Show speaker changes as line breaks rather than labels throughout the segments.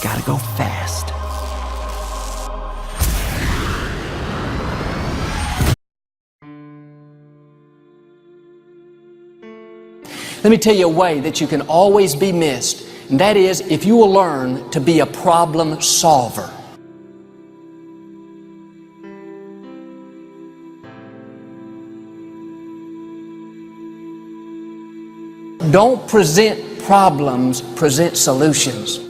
Gotta go fast. Let me tell you a way that you can always be missed, and that is if you will learn to be a problem solver. Don't present problems, present solutions.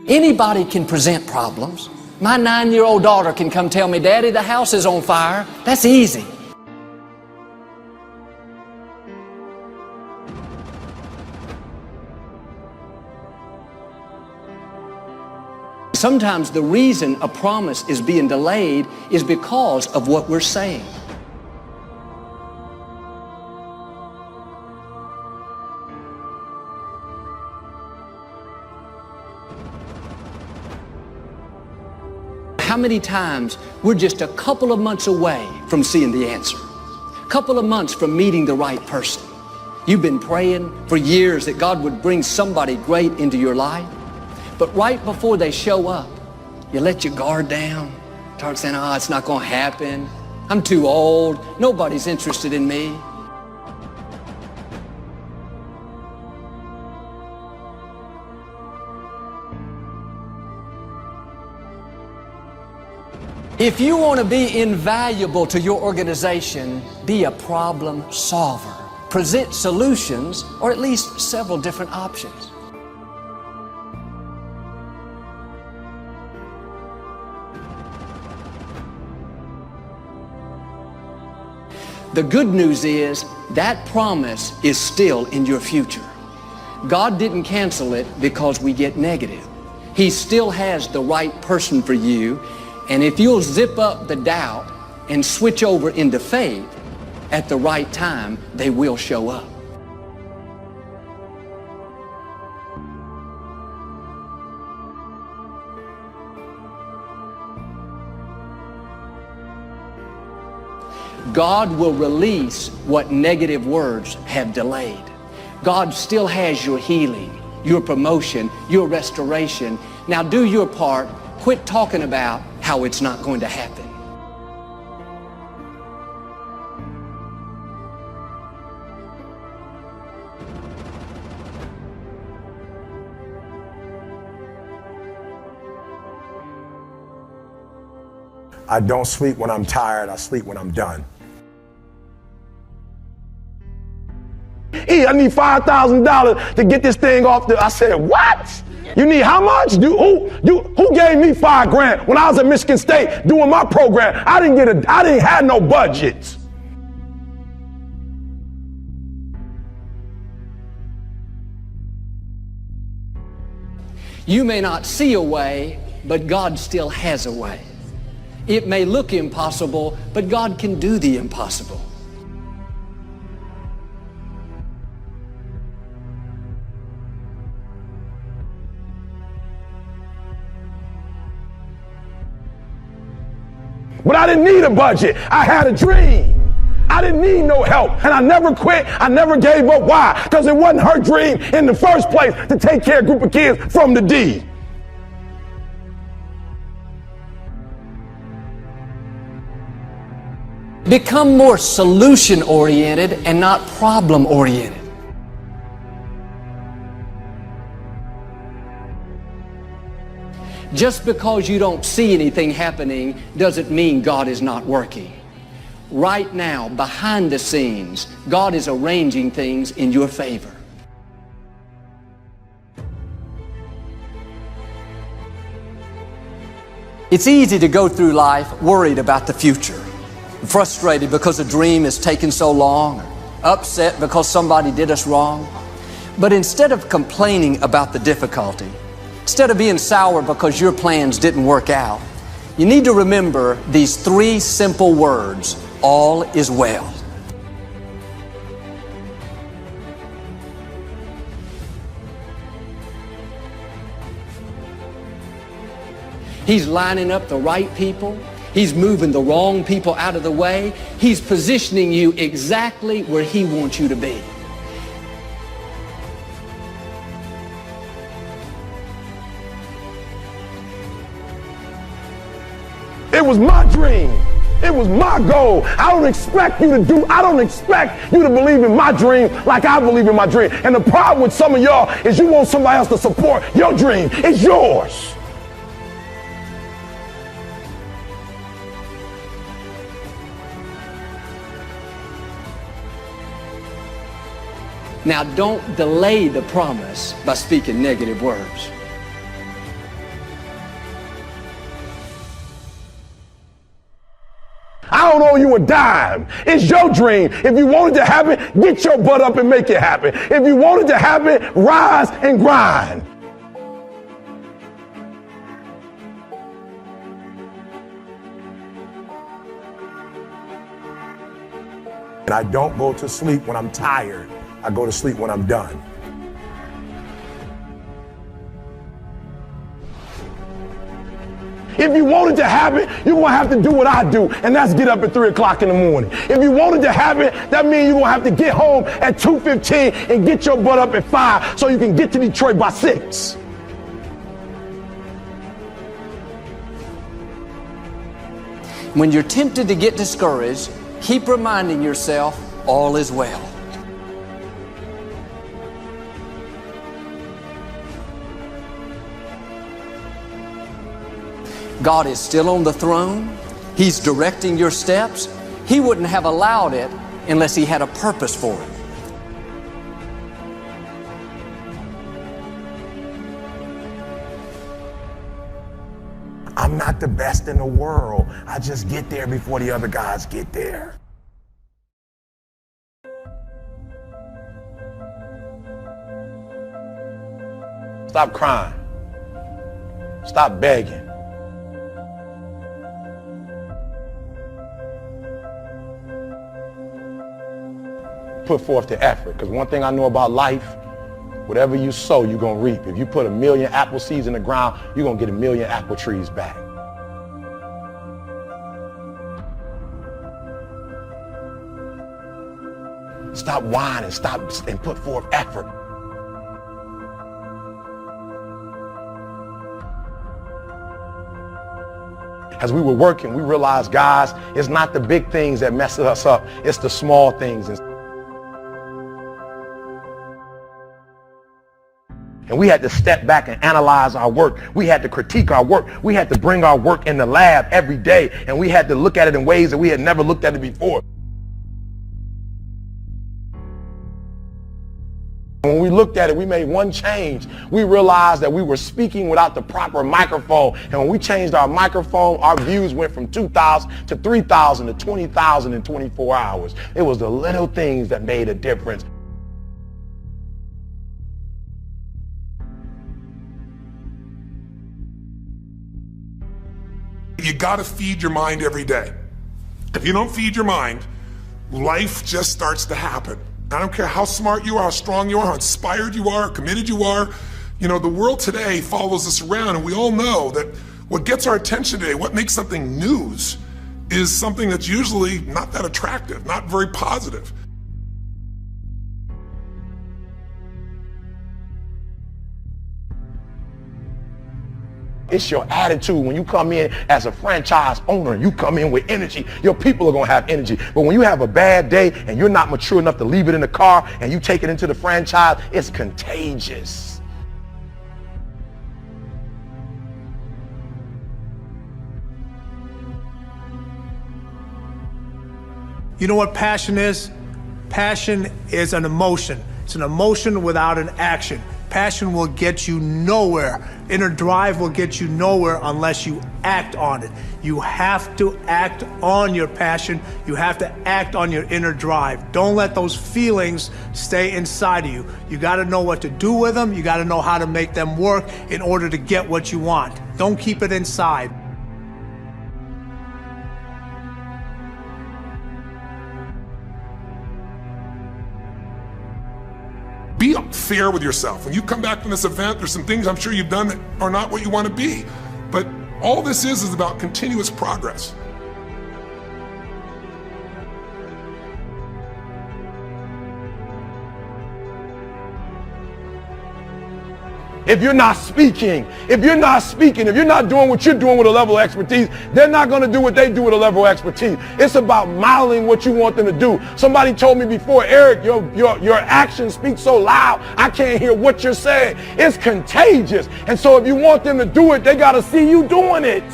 Anybody can present problems. My 9-year-old daughter can come tell me, "Daddy, the house is on fire." That's easy. Sometimes the reason a promise is being delayed is because of what we're saying. How many times we're just a couple of months away from seeing the answer, a couple of months from meeting the right person. You've been praying for years that God would bring somebody great into your life, but right before they show up, you let your guard down, start saying, "Oh, it's not going to happen. I'm too old. Nobody's interested in me." If you want to be invaluable to your organization, be a problem solver. Present solutions, or at least several different options. The good news is that promise is still in your future. God didn't cancel it because we get negative. He still has the right person for you. And if you'll zip up the doubt and switch over into faith, at the right time, they will show up. God will release what negative words have delayed. God still has your healing, your promotion, your restoration. Now do your part. Quit talking about how it's not going to happen.
I don't sleep when I'm tired, I sleep when I'm done. Hey, I need $5,000 to get this thing off the, I said, what? You need how much? Who gave me $5,000 when I was at Michigan State doing my program? I didn't have no budget.
You may not see a way, but God still has a way. It may look impossible, but God can do the impossible.
But I didn't need a budget. I had a dream. I didn't need no help. And I never quit. I never gave up. Why? Because it wasn't her dream in the first place to take care of a group of kids from the D.
Become more solution-oriented and not problem-oriented. Just because you don't see anything happening doesn't mean God is not working. Right now, behind the scenes, God is arranging things in your favor. It's easy to go through life worried about the future, frustrated because a dream is taking so long, or upset because somebody did us wrong. But instead of complaining about the difficulty, instead of being sour because your plans didn't work out, you need to remember these 3 simple words: all is well. He's lining up the right people. He's moving the wrong people out of the way. He's positioning you exactly where He wants you to be.
It was my dream. It was my goal. I don't expect you to believe in my dream like I believe in my dream. And the problem with some of y'all is you want somebody else to support your dream. It's yours.
Now, don't delay the promise by speaking negative words.
I don't owe you a dime. It's your dream. If you want it to happen, get your butt up and make it happen. If you want it to happen, rise and grind. And I don't go to sleep when I'm tired. I go to sleep when I'm done. If you want it to happen, you're going to have to do what I do, and that's get up at 3 o'clock in the morning. If you want it to happen, that means you're going to have to get home at 2:15 and get your butt up at 5 so you can get to Detroit by 6.
When you're tempted to get discouraged, keep reminding yourself all is well. God is still on the throne. He's directing your steps. He wouldn't have allowed it unless He had a purpose for it.
I'm not the best in the world. I just get there before the other guys get there. Stop crying. Stop begging. Put forth the effort, because one thing I know about life, whatever you sow, you're going to reap. If you put 1,000,000 apple seeds in the ground, you're going to get 1,000,000 apple trees back. Stop whining, stop and put forth effort. As we were working, we realized, guys, it's not the big things that mess us up, it's the small things. And we had to step back and analyze our work. We had to critique our work. We had to bring our work in the lab every day. And we had to look at it in ways that we had never looked at it before. When we looked at it, we made one change. We realized that we were speaking without the proper microphone. And when we changed our microphone, our views went from 2,000 to 3,000 to 20,000 in 24 hours. It was the little things that made a difference.
You got to feed your mind every day. If you don't feed your mind, life just starts to happen. I don't care how smart you are, how strong you are, how inspired you are, committed you are. You know, the world today follows us around, and we all know that what gets our attention today, what makes something news, is something that's usually not that attractive, not very positive.
It's your attitude. When you come in as a franchise owner, you come in with energy, your people are going to have energy. But when you have a bad day and you're not mature enough to leave it in the car and you take it into the franchise, it's contagious.
You know what passion is? Passion is an emotion. It's an emotion without an action. Passion will get you nowhere. Inner drive will get you nowhere unless you act on it. You have to act on your passion. You have to act on your inner drive. Don't let those feelings stay inside of you. You got to know what to do with them. You got to know how to make them work in order to get what you want. Don't keep it inside.
Be fair with yourself. When you come back from this event, there's some things I'm sure you've done that are not what you want to be. But all this is about continuous progress.
if you're not speaking. If you're not speaking, if you're not doing what you're doing with a level of expertise, they're not going to do what they do with a level of expertise. It's about modeling what you want them to do. Somebody told me before, Eric, your actions speak so loud, I can't hear what you're saying. It's contagious. And so if you want them to do it, they got to see you doing it.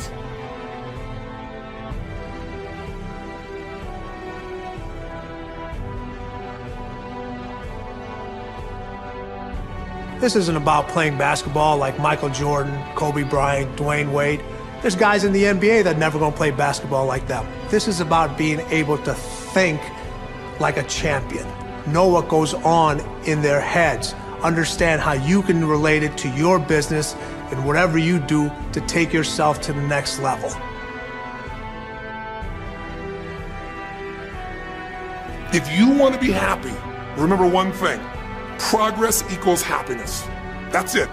This isn't about playing basketball like Michael Jordan, Kobe Bryant, Dwayne Wade. There's guys in the NBA that never gonna play basketball like them. This is about being able to think like a champion, know what goes on in their heads, understand how you can relate it to your business and whatever you do to take yourself to the next level.
If you want to be happy, remember one thing. Progress equals happiness. That's it.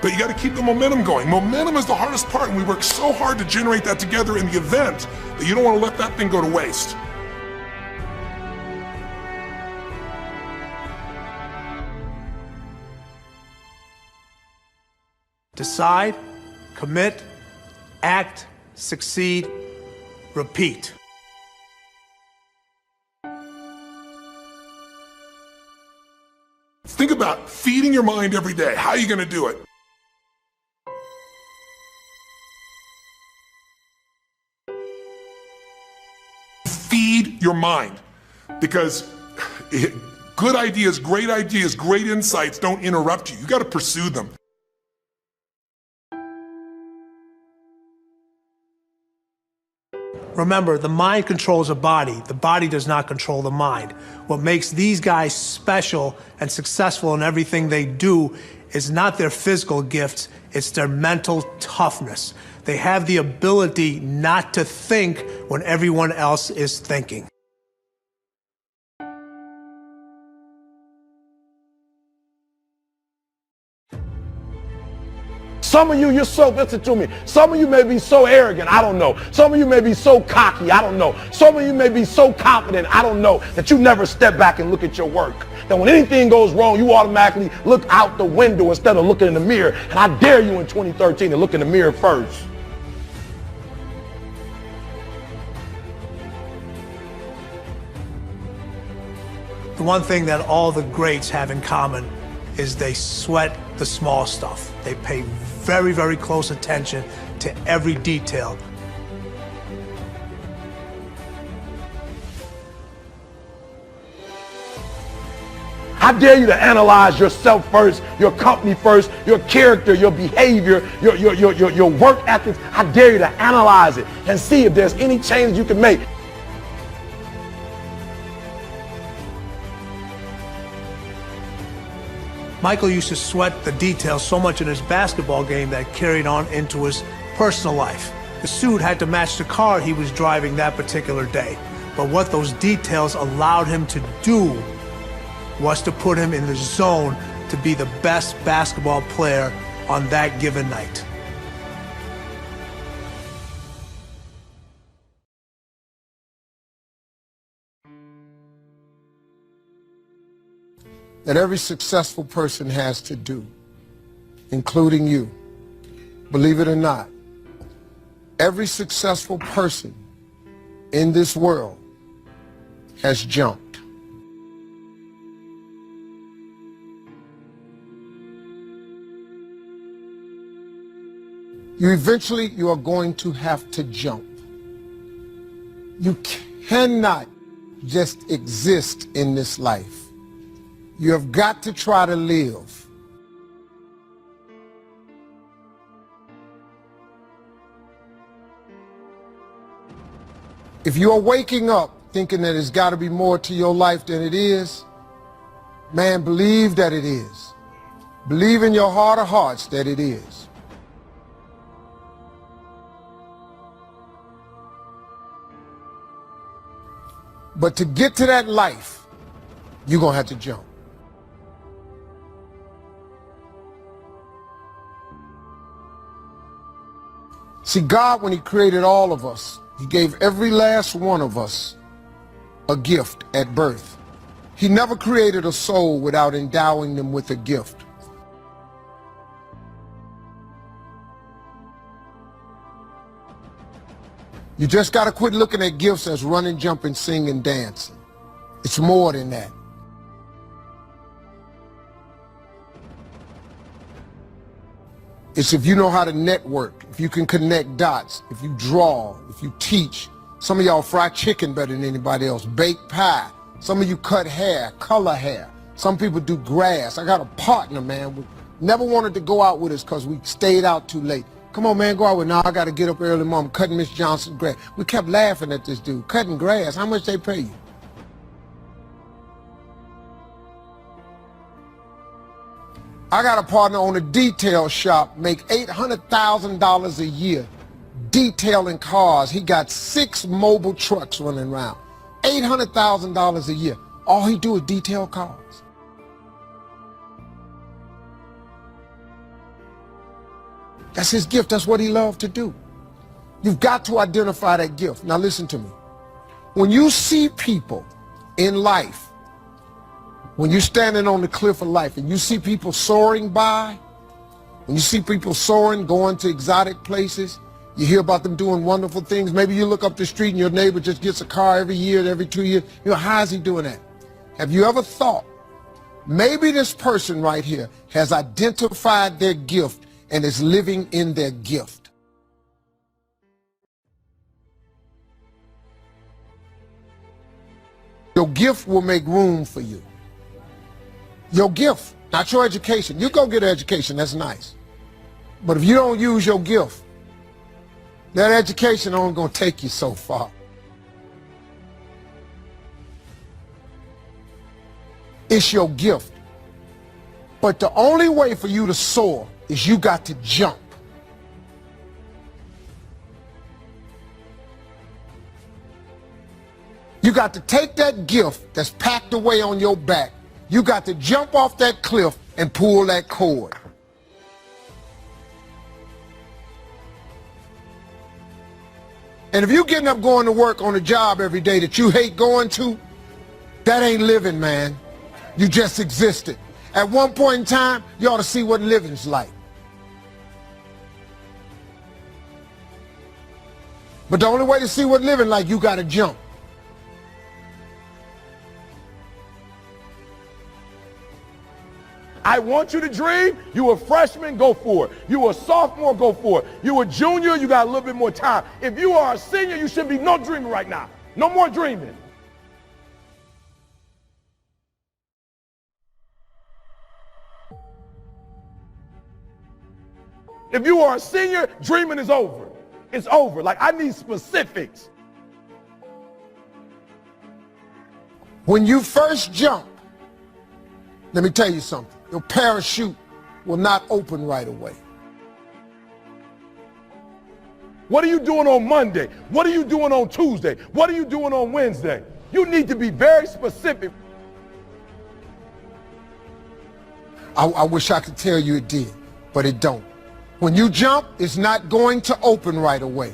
But you got to keep the momentum going. Momentum is the hardest part, and we work so hard to generate that together in the event that you don't want to let that thing go to waste.
Decide, commit, act, succeed, repeat.
Think about feeding your mind every day. How are you going to do it? Feed your mind. Because good ideas, great insights don't interrupt you. You got to pursue them.
Remember, the mind controls the body does not control the mind. What makes these guys special and successful in everything they do is not their physical gifts, it's their mental toughness. They have the ability not to think when everyone else is thinking.
Some of you, listen to me. Some of you may be so arrogant, I don't know. Some of you may be so cocky, I don't know. Some of you may be so confident, I don't know, that you never step back and look at your work. That when anything goes wrong, you automatically look out the window instead of looking in the mirror. And I dare you in 2013 to look in the mirror first.
The one thing that all the greats have in common is they sweat the small stuff. They pay very, very close attention to every detail.
I dare you to analyze yourself first, your company first, your character, your behavior, your work ethics. I dare you to analyze it and see if there's any change you can make.
Michael used to sweat the details so much in his basketball game that carried on into his personal life. The suit had to match the car he was driving that particular day. But what those details allowed him to do was to put him in the zone to be the best basketball player on that given night.
That every successful person has to do, including you. Believe it or not, every successful person in this world has jumped. You are going to have to jump. You cannot just exist in this life. You have got to try to live. If you are waking up thinking that there's got to be more to your life than it is, man, believe that it is. Believe in your heart of hearts that it is. But to get to that life, you're going to have to jump. See, God, when he created all of us, he gave every last one of us a gift at birth. He never created a soul without endowing them with a gift. You just got to quit looking at gifts as running, jumping, singing, dancing. It's more than that. It's if you know how to network, if you can connect dots, if you draw, if you teach. Some of y'all fry chicken better than anybody else, bake pie. Some of you cut hair, color hair. Some people do grass. I got a partner, man, we never wanted to go out with us because we stayed out too late. Come on, man, go out with, now I got to get up early, mom, cutting Miss Johnson's grass. We kept laughing at this dude, cutting grass. How much they pay you? I got a partner on a detail shop, make $800,000 a year detailing cars. He got 6 mobile trucks running around. $800,000 a year. All he do is detail cars. That's his gift. That's what he loved to do. You've got to identify that gift. Now listen to me. When you see people in life, when you're standing on the cliff of life and you see people soaring by, when you see people soaring, going to exotic places, you hear about them doing wonderful things. Maybe you look up the street and your neighbor just gets a car every year, every 2 years. You know, how is he doing that? Have you ever thought, maybe this person right here has identified their gift and is living in their gift? Your gift will make room for you. Your gift, not your education. You go get an education, that's nice. But if you don't use your gift, that education only gonna take you so far. It's your gift. But the only way for you to soar is you got to jump. You got to take that gift that's packed away on your back. You got to jump off that cliff and pull that cord. And if you're getting up going to work on a job every day that you hate going to, that ain't living, man. You just existed. At one point in time, you ought to see what living's like. But the only way to see what living like, you got to jump.
I want you to dream. You a freshman, go for it. You a sophomore, go for it. You a junior, you got a little bit more time. If you are a senior, you should be no dreaming right now. No more dreaming. If you are a senior, dreaming is over. It's over. Like, I need specifics.
When you first jump, let me tell you something. Your parachute will not open right away.
What are you doing on Monday? What are you doing on Tuesday? What are you doing on Wednesday? You need to be very specific.
I wish I could tell you it did, but it don't. When you jump, it's not going to open right away.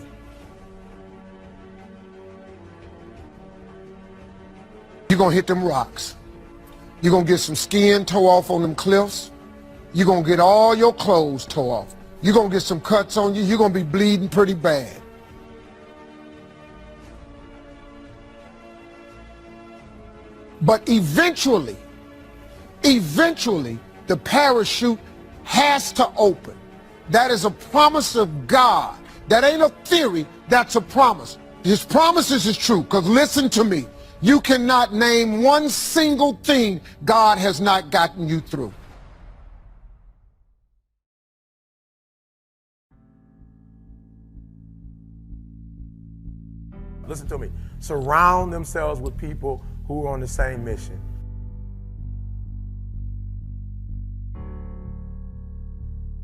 You're going to hit them rocks. You're going to get some skin tore off on them cliffs. You're going to get all your clothes tore off. You're going to get some cuts on you. You're going to be bleeding pretty bad. But eventually, the parachute has to open. That is a promise of God. That ain't a theory, that's a promise. His promises is true, because listen to me. You cannot name one single thing God has not gotten you through.
Listen to me. Surround themselves with people who are on the same mission.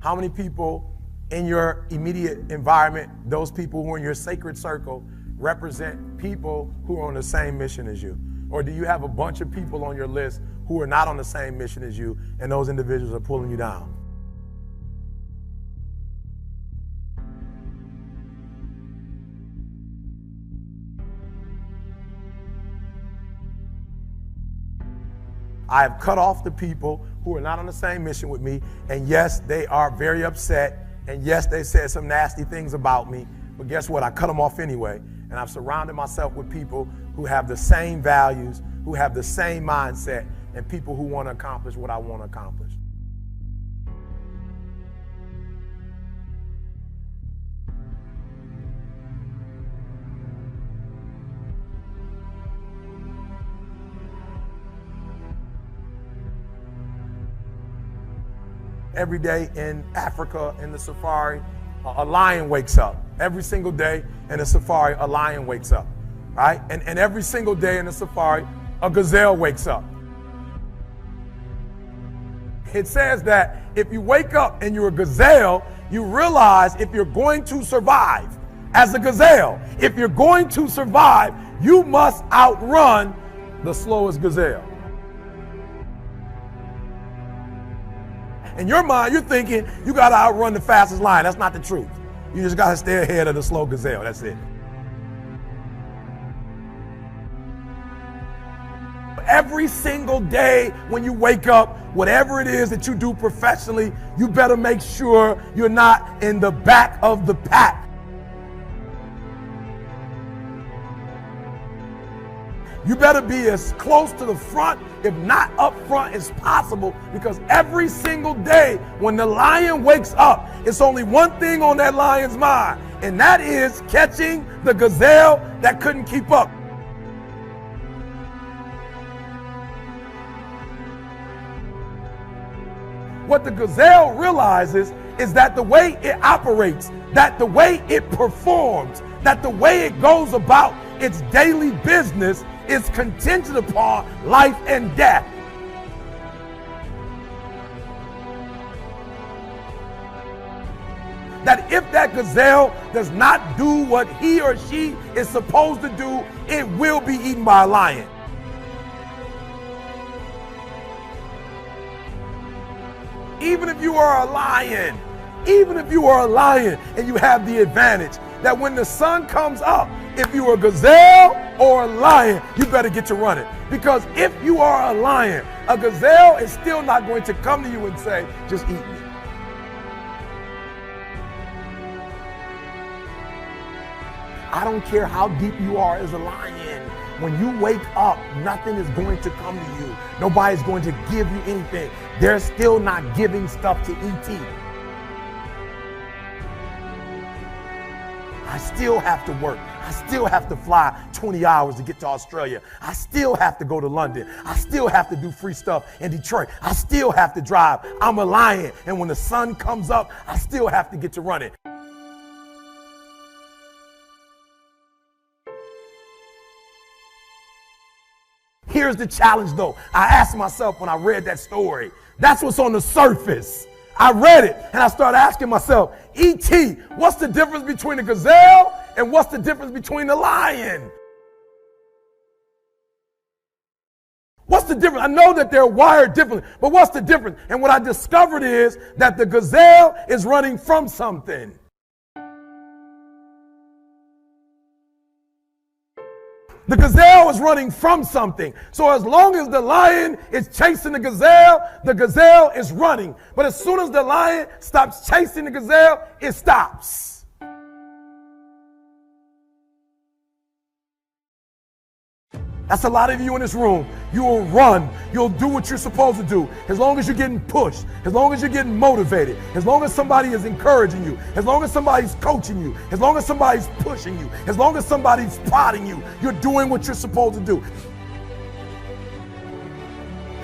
How many people in your immediate environment, those people who are in your sacred circle, represent people who are on the same mission as you? Or do you have a bunch of people on your list who are not on the same mission as you, and those individuals are pulling you down? I have cut off the people who are not on the same mission with me. And yes, they are very upset. And yes, they said some nasty things about me. But guess what? I cut them off anyway. And I've surrounded myself with people who have the same values, who have the same mindset, and people who want to accomplish what I want to accomplish. Every day in Africa, in the safari, a lion wakes up. Every single day in the safari, a lion wakes up, right? And every single day in the safari, a gazelle wakes up. It says that if you wake up and you're a gazelle, you realize if you're going to survive as a gazelle, if you're going to survive, you must outrun the slowest gazelle. In your mind, you're thinking you got to outrun the fastest lion. That's not the truth. You just got to stay ahead of the slow gazelle. That's it. Every single day when you wake up, whatever it is that you do professionally, you better make sure you're not in the back of the pack. You better be as close to the front, if not up front, as possible, because every single day when the lion wakes up, it's only one thing on that lion's mind, and that is catching the gazelle that couldn't keep up. What the gazelle realizes is that the way it operates, that the way it performs, that the way it goes about its daily business is contingent upon life and death. That if that gazelle does not do what he or she is supposed to do, it will be eaten by a lion. Even if you are a lion, and you have the advantage that when the sun comes up, if you're a gazelle or a lion, you better get to running. Because if you are a lion, a gazelle is still not going to come to you and say, just eat me. I don't care how deep you are as a lion. When you wake up, nothing is going to come to you. Nobody's going to give you anything. They're still not giving stuff to ET. I still have to work. I still have to fly 20 hours to get to Australia. I still have to go to London. I still have to do free stuff in Detroit. I still have to drive. I'm a lion. And when the sun comes up, I still have to get to running. Here's the challenge though. I asked myself when I read that story, that's what's on the surface. I read it and I started asking myself, E.T., what's the difference between a gazelle and what's the difference between a lion? What's the difference? I know that they're wired differently, but what's the difference? And what I discovered is that the gazelle is running from something. The gazelle is running from something. So as long as the lion is chasing the gazelle is running. But as soon as the lion stops chasing the gazelle, it stops. That's a lot of you in this room. You will run. You'll do what you're supposed to do. As long as you're getting pushed, as long as you're getting motivated, as long as somebody is encouraging you, as long as somebody's coaching you, as long as somebody's pushing you, as long as somebody's prodding you, you're doing what you're supposed to do.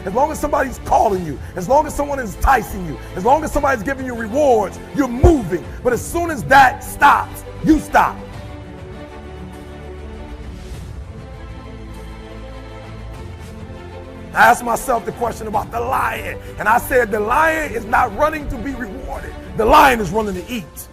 As long as somebody's calling you, as long as someone is enticing you, as long as somebody's giving you rewards, you're moving. But as soon as that stops, you stop. I asked myself the question about the lion, and I said the lion is not running to be rewarded. The lion is running to eat.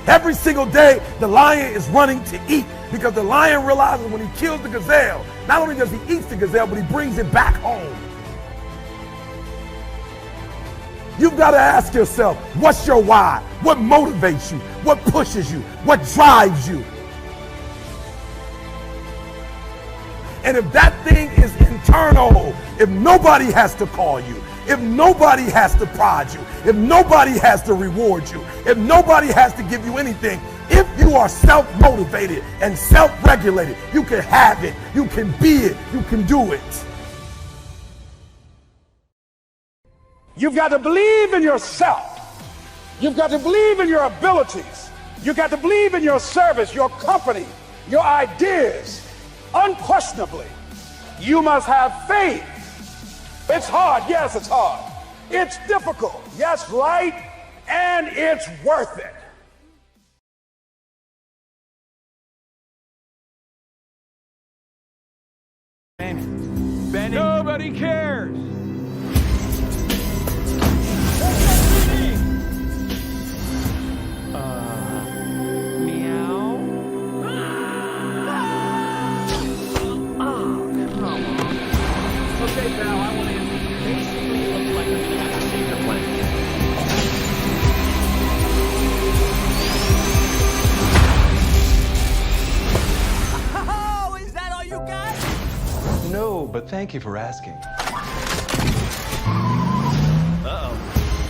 Every single day, the lion is running to eat because the lion realizes when he kills the gazelle, not only does he eat the gazelle, but he brings it back home. You've got to ask yourself, what's your why? What motivates you? What pushes you? What drives you? And if that thing is internal, if nobody has to call you, if nobody has to prod you, if nobody has to reward you, if nobody has to give you anything, if you are self-motivated and self-regulated, you can have it, you can be it, you can do it.
You've got to believe in yourself. You've got to believe in your abilities. You've got to believe in your service, your company, your ideas. Unquestionably, you must have faith. It's hard, yes, it's hard. It's difficult, yes, right, and it's worth it.
Benny. Nobody cares. Meow. Oh, come on. Okay, pal, I want to basically look like a passenger plane.
Oh, is that all you got?
No, but thank you for asking. Uh-oh.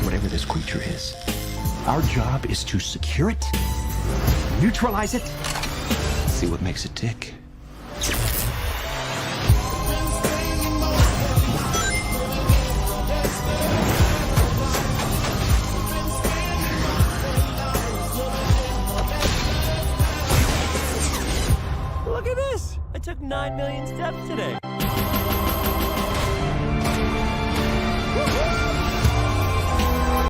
Whatever this creature is, our job is to secure it, neutralize it, see what makes it tick.
Look at this. I took 9 million steps today.